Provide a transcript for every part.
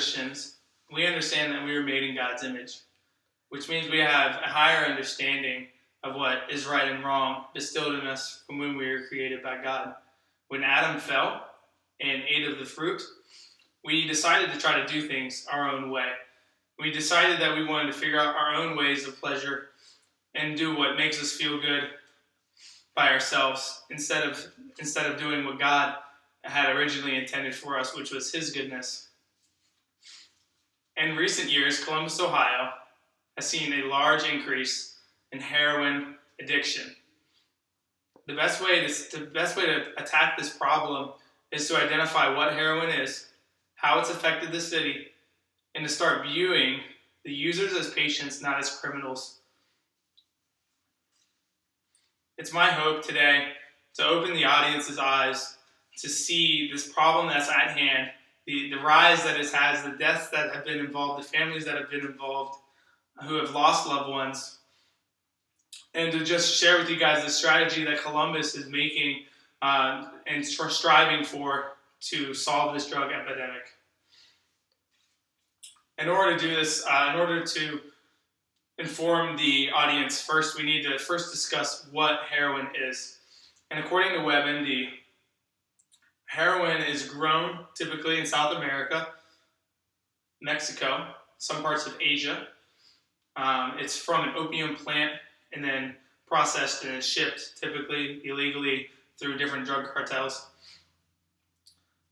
Christians, we understand that we were made in God's image, which means we have a higher understanding of what is right and wrong bestowed in us from when we were created by God. When Adam fell and ate of the fruit, we decided to try to do things our own way. We decided that we wanted to figure out our own ways of pleasure and do what makes us feel good by ourselves instead of doing what God had originally intended for us, which was His goodness. In recent years, Columbus, Ohio, has seen a large increase in heroin addiction. The best way to attack this problem is to identify what heroin is, how it's affected the city, and to start viewing the users as patients, not as criminals. It's my hope today to open the audience's eyes to see this problem that's at hand, the rise that it has, the deaths that have been involved, the families that have been involved, who have lost loved ones, and to just share with you guys the strategy that Columbus is making and striving for to solve this drug epidemic. In order to do this, in order to inform the audience, first we need to discuss what heroin is. And according to WebMD, heroin is grown typically in South America, Mexico, some parts of Asia. It's from an opium plant and then processed and shipped, typically illegally, through different drug cartels.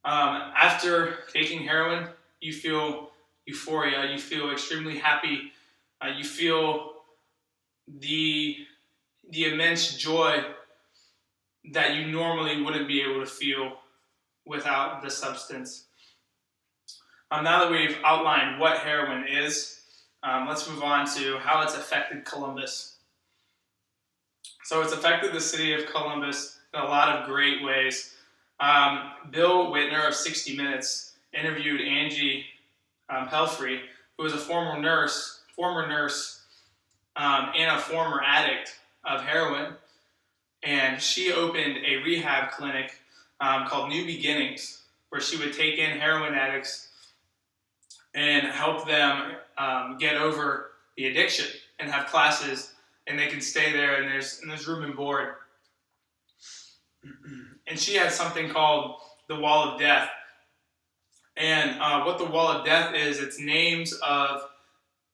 After taking heroin, you feel euphoria, you feel extremely happy, you feel the immense joy that you normally wouldn't be able to feel without the substance. Now that we've outlined what heroin is, let's move on to how it's affected Columbus. So it's affected the city of Columbus in a lot of great ways. Bill Whitner of 60 Minutes interviewed Angie Pelfrey, who was a former nurse, and a former addict of heroin. And she opened a rehab clinic called New Beginnings, where she would take in heroin addicts and help them get over the addiction and have classes, and they can stay there, and there's room and board. And she had something called the Wall of Death. And what the Wall of Death is, it's names of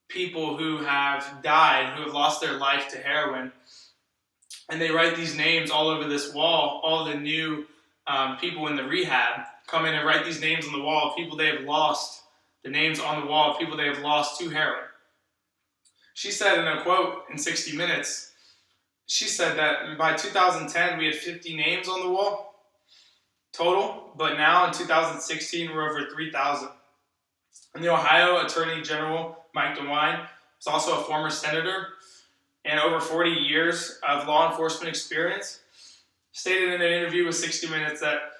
people who have died, who have lost their life to heroin. And they write these names all over this wall. All the new people in the rehab come in and write these names on the wall of people they have lost, the names on the wall of people they have lost to heroin. She said in a quote in 60 Minutes, she said that by 2010 we had 50 names on the wall total, but now in 2016 we're over 3,000. And the Ohio Attorney General, Mike DeWine, is also a former senator and over 40 years of law enforcement experience, stated in an interview with 60 Minutes that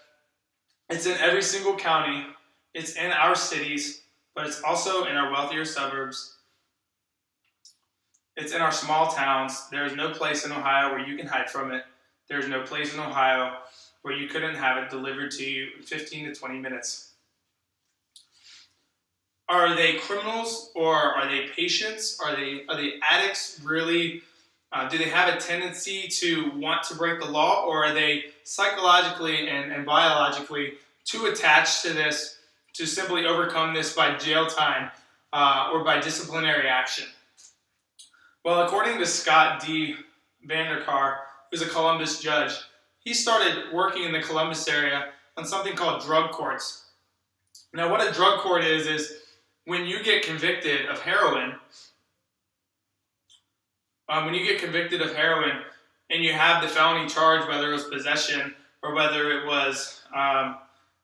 it's in every single county, it's in our cities, but it's also in our wealthier suburbs. It's in our small towns. There is no place in Ohio where you can hide from it. There's no place in Ohio where you couldn't have it delivered to you in 15 to 20 minutes. Are they criminals or are they patients? Are they addicts really? Do they have a tendency to want to break the law, or are they psychologically and biologically too attached to this to simply overcome this by jail time or by disciplinary action? Well, according to Scott D. Vanderkar, who's a Columbus judge, he started working in the Columbus area on something called drug courts. Now, what a drug court is when you get convicted of heroin, and you have the felony charge, whether it was possession or whether it was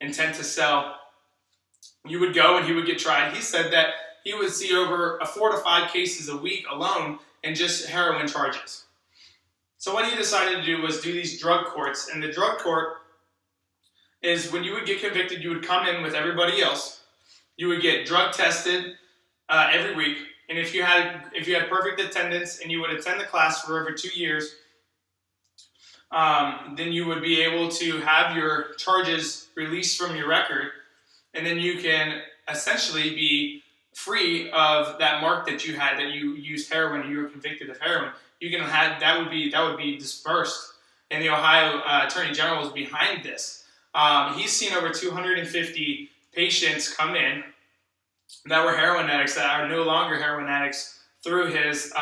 intent to sell, you would go and he would get tried. He said that he would see over 4 to 5 cases a week alone in just heroin charges. So what he decided to do was do these drug courts. And the drug court is when you would get convicted, you would come in with everybody else. You would get drug tested every week. And if you had perfect attendance and you would attend the class for over 2 years, then you would be able to have your charges released from your record. And then you can essentially be free of that mark that you had, that you used heroin, you were convicted of heroin. You can have that would be dispersed, and the Ohio Attorney General is behind this. He's seen over 250 patients come in that were heroin addicts that are no longer heroin addicts through his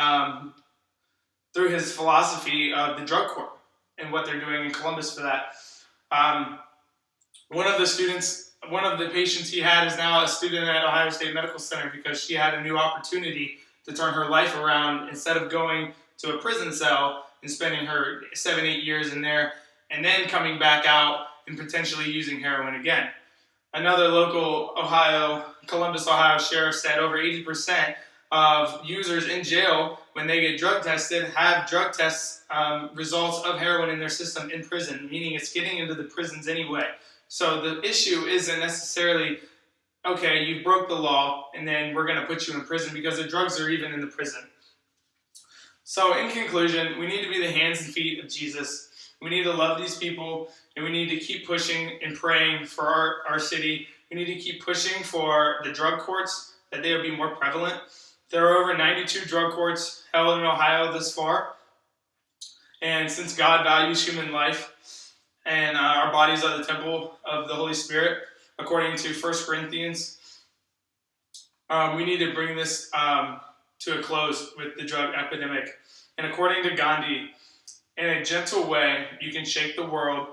philosophy of the drug court and what they're doing in Columbus for that. One of the patients he had is now a student at Ohio State Medical Center because she had a new opportunity to turn her life around instead of going to a prison cell and spending her 7-8 years in there and then coming back out and potentially using heroin again. Another local Columbus, Ohio sheriff said over 80% of users in jail, when they get drug tested, have drug test results of heroin in their system in prison, meaning it's getting into the prisons anyway. So the issue isn't necessarily, okay, you broke the law and then we're going to put you in prison, because the drugs are even in the prison. So in conclusion, we need to be the hands and feet of Jesus. We need to love these people, and we need to keep pushing and praying for our city. We need to keep pushing for the drug courts, that they will be more prevalent. There are over 92 drug courts held in Ohio thus far. And since God values human life and our bodies are the temple of the Holy Spirit, according to 1 Corinthians, we need to bring this to a close with the drug epidemic. And according to Gandhi, in a gentle way, you can shake the world.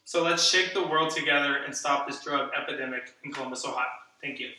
So let's shake the world together and stop this drug epidemic in Columbus, Ohio. Thank you.